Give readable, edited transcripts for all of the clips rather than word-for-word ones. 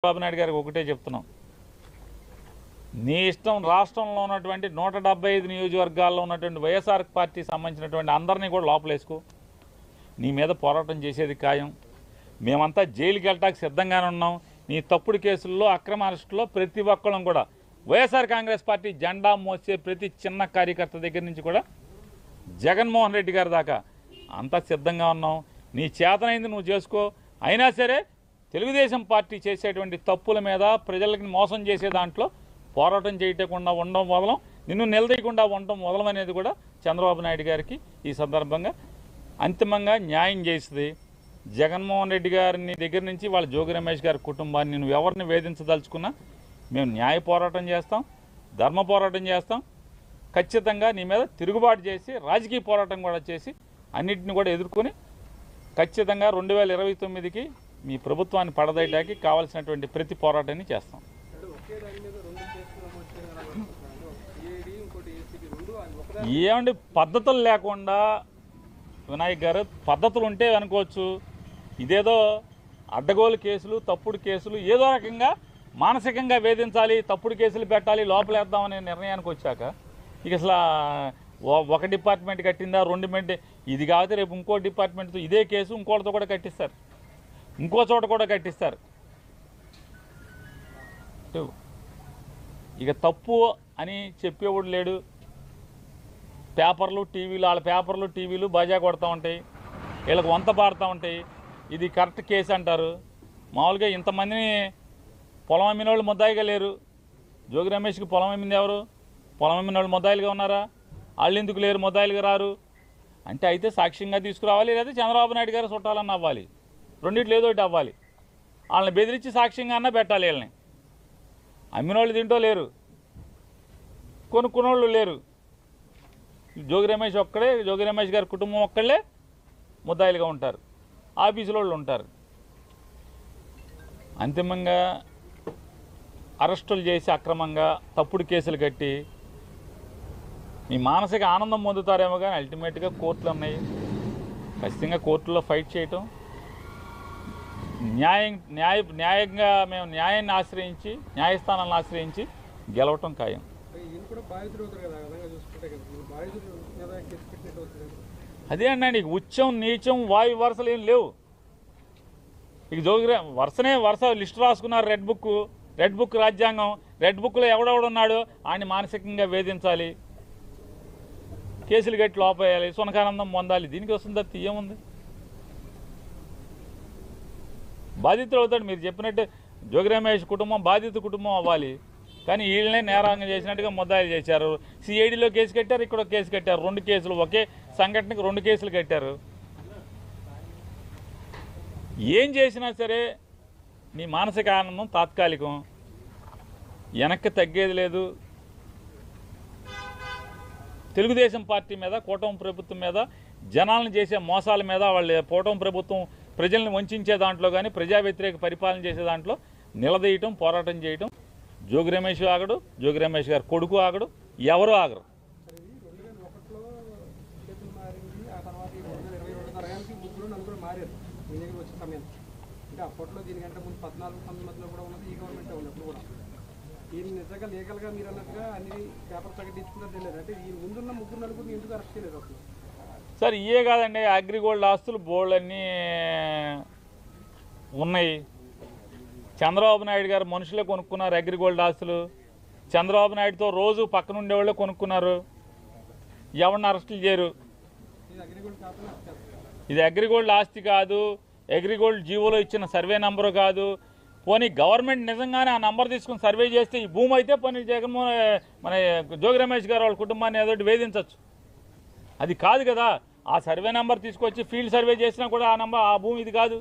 చంద్రబాబు నాయుడు గారికి ఒకటే చెప్తున్నాం, నీ ఇష్టం రాష్ట్రంలో ఉన్నటువంటి 175 నియోజకవర్గాల్లో ఉన్నటువంటి వైఎస్ఆర్ పార్టీ సంబంధించినటువంటి అందరినీ కూడా లోపలేసుకో, నీ మీద పోరాటం చేసేది ఖాయం. మేమంతా జైలుకి వెళ్ళటానికి సిద్ధంగానే ఉన్నాం. నీ తప్పుడు కేసుల్లో అక్రమ అరెస్టులో ప్రతి ఒక్కళ్ళం కూడా వైఎస్ఆర్ కాంగ్రెస్ పార్టీ జెండా మోసే ప్రతి చిన్న కార్యకర్త దగ్గర నుంచి కూడా జగన్మోహన్ రెడ్డి గారి దాకా అంతా సిద్ధంగా ఉన్నాం. నీ చేతనైంది నువ్వు చేసుకో. అయినా సరే తెలుగుదేశం పార్టీ చేసేటువంటి తప్పుల మీద ప్రజలకు మోసం చేసే దాంట్లో పోరాటం చేయకుండా ఉండడం వదలం, నిన్ను నిలదీయకుండా ఉండడం వదలం అనేది కూడా చంద్రబాబు నాయుడు గారికి ఈ సందర్భంగా అంతిమంగా న్యాయం చేస్తుంది. జగన్మోహన్ రెడ్డి గారిని దగ్గర నుంచి వాళ్ళ జోగి రమేష్ గారి కుటుంబాన్ని నువ్వు ఎవరిని వేధించదలుచుకున్నా మేము న్యాయ పోరాటం చేస్తాం, ధర్మ పోరాటం చేస్తాం. ఖచ్చితంగా నీ మీద తిరుగుబాటు చేసి రాజకీయ పోరాటం కూడా చేసి అన్నింటిని కూడా ఎదుర్కొని ఖచ్చితంగా 2029కి మీ ప్రభుత్వాన్ని పడదయటానికి కావాల్సినటువంటి ప్రతి పోరాటాన్ని చేస్తాం. ఏమండి పద్ధతులు లేకుండా వినాయక్ గారు, పద్ధతులు ఉంటే అనుకోవచ్చు, ఇదేదో అడ్డగోలు కేసులు తప్పుడు కేసులు ఏదో రకంగా మానసికంగా వేధించాలి, తప్పుడు కేసులు పెట్టాలి, లోపలేద్దామనే నిర్ణయానికి వచ్చాక ఇక అసలు ఒక డిపార్ట్మెంట్ కట్టిందా, 2 ఇది కాకపోతే రేపు ఇంకో డిపార్ట్మెంట్తో ఇదే కేసు ఇంకోటితో కూడా కట్టిస్తారు, ఇంకో చోట కూడా కట్టిస్తారు. ఇక తప్పు అని చెప్పేవాడు లేడు. పేపర్లు టీవీలు, వాళ్ళ పేపర్లు టీవీలు బాజా కొడతా ఉంటాయి, వీళ్ళకి వంత పాడుతూ ఉంటాయి. ఇది కరెక్ట్ కేసు అంటారు. మామూలుగా ఇంతమందిని పొలం అమ్మిన వాళ్ళు ముద్దాయిగా లేరు. జోగి రమేష్కి పొలం అమ్మింది ఎవరు? పొలం అమ్మిన వాళ్ళు ముద్దాయిలుగా ఉన్నారా? వాళ్ళు ఎందుకు లేరు, ముద్దాయిలుగా రారు అంటే అయితే సాక్ష్యంగా తీసుకురావాలి, లేదా చంద్రబాబు నాయుడు గారు చుట్టాలన్న అవ్వాలి, రెండిట్లు ఏదో ఒకటి అవ్వాలి. వాళ్ళని బెదిరించి సాక్ష్యంగా అన్నా పెట్టాలి. వీళ్ళని అమ్మినోళ్ళు దీంట్లో లేరు, కొనుక్కున్నోళ్ళు లేరు. జోగి రమేష్ ఒక్కడే, జోగి రమేష్ గారి కుటుంబం ఒక్కళ్ళే ముద్దాయిలుగా ఉంటారు, ఆఫీసులో వాళ్ళు ఉంటారు. అంతిమంగా అరెస్టులు చేసి అక్రమంగా తప్పుడు కేసులు కట్టి మీ మానసిక ఆనందం పొందుతారేమో, కానీ అల్టిమేట్గా కోర్టులు ఉన్నాయి. ఖచ్చితంగా కోర్టులో ఫైట్ చేయటం, న్యాయంగా మేము న్యాయాన్ని ఆశ్రయించి, న్యాయస్థానాలను ఆశ్రయించి గెలవటం ఖాయం. అదే అన్నాడు, ఉచ్చం నీచం వాయు వరుసలు ఏం లేవు. ఇక జోగి వరుస లిస్టు రాసుకున్నారు. రెడ్ బుక్ రాజ్యాంగం, రెడ్ బుక్లో ఎవడెవడున్నాడో ఆయన మానసికంగా వేధించాలి, కేసులు కట్టి లోపేయాలి, సునకానందం పొందాలి. దీనికి వస్తుందా? తీయముంది. బాధితులు అవుతాడు. మీరు చెప్పినట్టు జోగి రమేష్ కుటుంబం బాధిత కుటుంబం అవ్వాలి, కానీ వీళ్ళనే నేరాంగం చేసినట్టుగా ముద్దాయిలు చేశారు. సిఐడిలో కేసు కట్టారు, ఇక్కడ కేసు కట్టారు. 2 కేసులు, ఒకే సంఘటనకు 2 కేసులు కట్టారు. ఏం చేసినా సరే నీ మానసిక ఆనందం తాత్కాలికం, వెనక్కి తగ్గేది లేదు. తెలుగుదేశం పార్టీ మీద, కూటమి ప్రభుత్వం మీద, జనాలను చేసే మోసాల మీద, వాళ్ళ కూటమి ప్రభుత్వం ప్రజల్ని వంచే దాంట్లో కానీ ప్రజా వ్యతిరేక పరిపాలన చేసే దాంట్లో నిలదీయటం, పోరాటం చేయటం జోగి రమేష్ ఆగడు, జోగి రమేష్ గారు కొడుకు ఆగడు, ఎవరు ఆగరు. అప్పట్లో దీనికంటే ముందు 14-19 కూడా ఉన్నది ఈ గవర్నమెంట్ ఉన్నప్పుడు కూడా ఈయన నిజంగా లీగల్గా మీరు అన్నట్టుగా అన్ని పేపర్ ప్రకటించుకున్నది తెలియదు. అంటే ఈ ముందున్న 3-4 ఎందుకు అరెస్ట్ చేయలేదు అసలు? సార్ ఇవే కాదండి, అగ్రిగోల్డ్ ఆస్తులు బోల్డన్నీ ఉన్నాయి. చంద్రబాబు నాయుడు గారు మనుషులే కొనుక్కున్నారు అగ్రిగోల్డ్ ఆస్తులు. చంద్రబాబు నాయుడుతో రోజు పక్కన ఉండేవాళ్ళే కొనుక్కున్నారు. ఎవరిని అరెస్టులు చేయరు. ఇది అగ్రిగోల్డ్ ఆస్తి కాదు, అగ్రిగోల్డ్ జీవోలో ఇచ్చిన సర్వే నంబరు కాదు. పోనీ గవర్నమెంట్ నిజంగానే ఆ నంబర్ తీసుకుని సర్వే చేస్తే ఈ భూమి అయితే పోనీ మన జోగి రమేష్ గారు వాళ్ళ కుటుంబాన్ని ఏదో వేధించవచ్చు. అది కాదు కదా. ఆ సర్వే నెంబర్ తీసుకొచ్చి ఫీల్డ్ సర్వే చేసినా కూడా ఆ భూమి ఇది కాదు.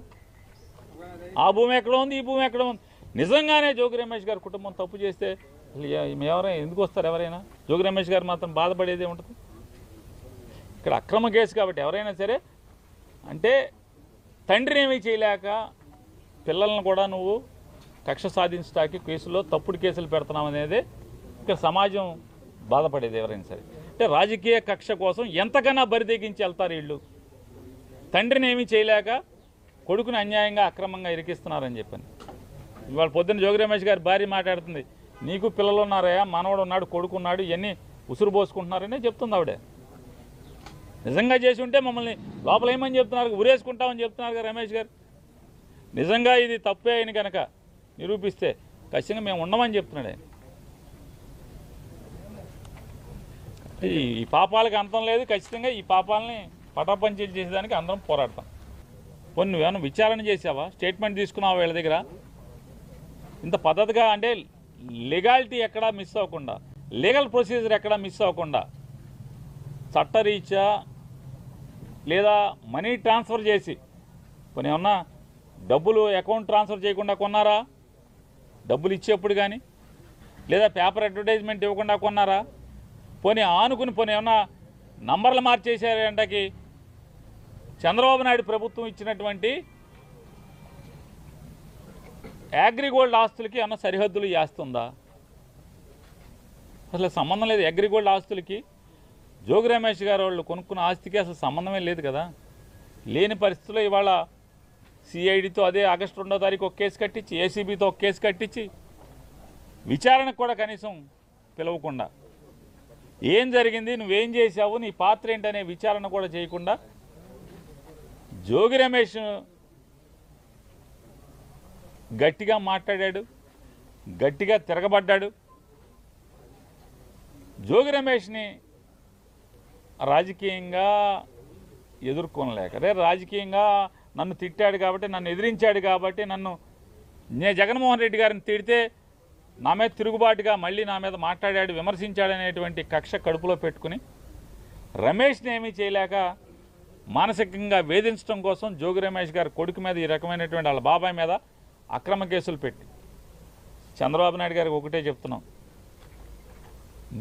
ఆ భూమి ఎక్కడ ఉంది, ఈ భూమి ఎక్కడ ఉంది. నిజంగానే జోగి రమేష్ గారి కుటుంబం తప్పు చేస్తే ఎవరైనా ఎందుకు వస్తారు? ఎవరైనా జోగి రమేష్ గారు మాత్రం బాధపడేదే ఉంటుంది. ఇక్కడ అక్రమ కేసు కాబట్టి ఎవరైనా సరే, అంటే తండ్రిని ఏమీ చేయలేక పిల్లలను కూడా నువ్వు కక్ష సాధించడానికి కేసులో తప్పుడు కేసులు పెడుతున్నావు అనేది ఇక్కడ సమాజం బాధపడేది ఎవరైనా సరే. అంటే రాజకీయ కక్ష కోసం ఎంతకన్నా బరిదెగించి వెళ్తారు వీళ్ళు. తండ్రిని ఏమీ చేయలేక కొడుకుని అన్యాయంగా అక్రమంగా ఇరికిస్తున్నారని చెప్పని. ఇవాళ పొద్దున్న జోగి రమేష్ గారి భార్య మాట్లాడుతుంది, నీకు పిల్లలు ఉన్నారయ్యా, మనవడు ఉన్నాడు, కొడుకున్నాడు, ఇవన్నీ ఉసురు పోసుకుంటున్నారనే చెప్తుంది ఆవిడ. నిజంగా చేసి ఉంటే మమ్మల్ని లోపల ఏమని చెప్తున్నారు, ఉరేసుకుంటామని చెప్తున్నారు కదా రమేష్ గారు. నిజంగా ఇది తప్పే అయిన కనుక నిరూపిస్తే ఖచ్చితంగా మేము ఉండమని చెప్తున్నాడు ఆయన. ఈ పాపాలకి అంతం లేదు, ఖచ్చితంగా ఈ పాపాలని పటాపంచలు చేసేదానికి అందరం పోరాడతాం. పోనీ నువ్వేమన్నా విచారణ చేసావా, స్టేట్మెంట్ తీసుకున్నావా వీళ్ళ దగ్గర? ఇంత పద్ధతిగా అంటే లీగాలిటీ ఎక్కడా మిస్ అవ్వకుండా, లీగల్ ప్రొసీజర్ ఎక్కడా మిస్ అవ్వకుండా చట్టరీత్యా లేదా మనీ ట్రాన్స్ఫర్ చేసి, పోనీ ఏమన్నా డబ్బులు అకౌంట్ ట్రాన్స్ఫర్ చేయకుండా కొన్నారా? డబ్బులు ఇచ్చేప్పుడు కానీ లేదా పేపర్ అడ్వర్టైజ్మెంట్ ఇవ్వకుండా కొన్నారా? పోనీ ఆనుకుని పోనీ ఏమన్నా నంబర్లు మార్చేసారంటకి చంద్రబాబు నాయుడు ప్రభుత్వం ఇచ్చినటువంటి అగ్రిగోల్డ్ ఆస్తులకి ఏమన్నా సరిహద్దులు చేస్తుందా? అసలు సంబంధం లేదు. అగ్రిగోల్డ్ ఆస్తులకి జోగి రమేష్ గారు వాళ్ళు కొనుక్కున్న ఆస్తికి అసలు సంబంధమే లేదు కదా. లేని పరిస్థితుల్లో ఇవాళ సిఐడితో అదే ఆగస్టు 2వ తారీఖు ఒక కేసు కట్టించి, ఏసీబీతో ఒక కేసు కట్టించి విచారణకు కూడా కనీసం పిలవకుండా, ఏం జరిగింది, నువ్వేం చేశావు, నీ పాత్ర ఏంటనే విచారణ కూడా చేయకుండా జోగి రమేష్ గట్టిగా మాట్లాడాడు, గట్టిగా తిరగబడ్డాడు. జోగి రమేష్ని రాజకీయంగా ఎదుర్కొనలేక, అదే రాజకీయంగా నన్ను తిట్టాడు కాబట్టి, నన్ను ఎదిరించాడు కాబట్టి, నేను జగన్మోహన్ రెడ్డి గారిని తిడితే నా మీద తిరుగుబాటుగా మళ్ళీ నా మీద మాట్లాడాడు, విమర్శించాడనేటువంటి కక్ష కడుపులో పెట్టుకుని రమేష్ని ఏమీ చేయలేక మానసికంగా వేధించడం కోసం జోగి రమేష్ గారి కొడుకు మీద ఈ రకమైనటువంటి వాళ్ళ బాబాయ్ మీద అక్రమ కేసులు పెట్టి, చంద్రబాబు నాయుడు గారికి ఒకటే చెప్తున్నాం,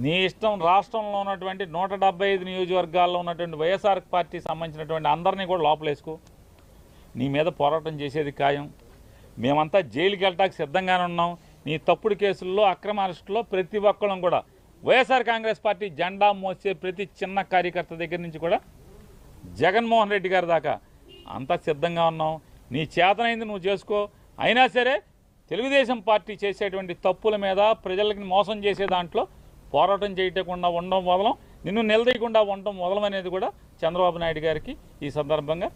నీ ఇష్టం రాష్ట్రంలో ఉన్నటువంటి 175 నియోజకవర్గాల్లో ఉన్నటువంటి వైఎస్ఆర్ పార్టీ సంబంధించినటువంటి అందరినీ కూడా లోపలేసుకో, నీ మీద పోరాటం చేసేది ఖాయం. మేమంతా జైలుకి వెళ్ళటానికి సిద్ధంగానే ఉన్నాం. నీ తప్పుడు కేసుల్లో, అక్రమ అరెస్టులో ప్రతి ఒక్కళ్ళం కూడా వైఎస్ఆర్ కాంగ్రెస్ పార్టీ జెండా మోసే ప్రతి చిన్న కార్యకర్త దగ్గర నుంచి కూడా జగన్మోహన్ రెడ్డి గారి దాకా అంతా సిద్ధంగా ఉన్నాం. నీ చేతనైంది నువ్వు చేసుకో. అయినా సరే తెలుగుదేశం పార్టీ చేసేటువంటి తప్పుల మీద, ప్రజలకి మోసం చేసే దాంట్లో పోరాటం చేయకుండా ఉండడం వదలం, నిన్ను నిలదీయకుండా ఉండడం వదలం అనేది కూడా చంద్రబాబు నాయుడు గారికి ఈ సందర్భంగా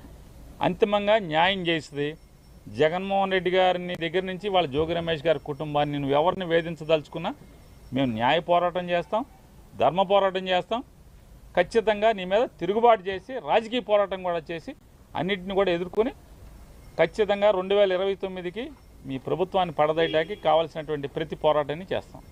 అంతిమంగా న్యాయం చేస్తుంది. జగన్మోహన్ రెడ్డి గారిని దగ్గర నుంచి వాళ్ళ జోగి రమేష్ గారి కుటుంబాన్ని నువ్వు ఎవరిని వేధించదలుచుకున్నా మేము న్యాయ పోరాటం చేస్తాం, ధర్మ పోరాటం చేస్తాం. ఖచ్చితంగా నీ మీద తిరుగుబాటు చేసి, రాజకీయ పోరాటం కూడా చేసి అన్నింటిని కూడా ఎదుర్కొని ఖచ్చితంగా 2029కి మీ ప్రభుత్వాన్ని పడదయడానికి కావాల్సినటువంటి ప్రతి పోరాటాన్ని చేస్తాం.